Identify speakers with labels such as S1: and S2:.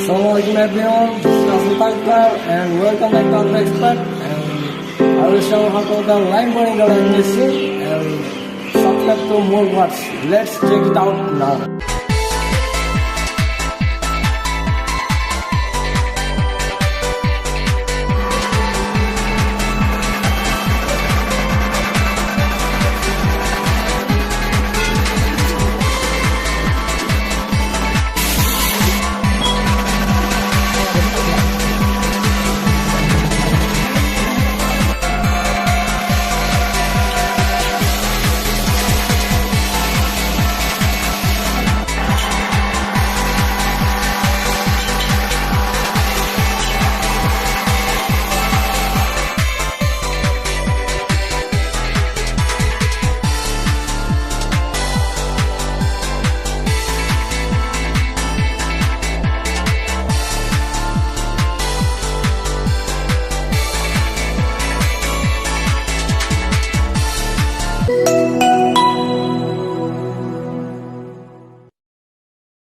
S1: Assalamualaikum everyone, this is Rasul Talkar and welcome back to our expert, and I will show how to the line bowling the English and subscribe to more words. Let's check it out now.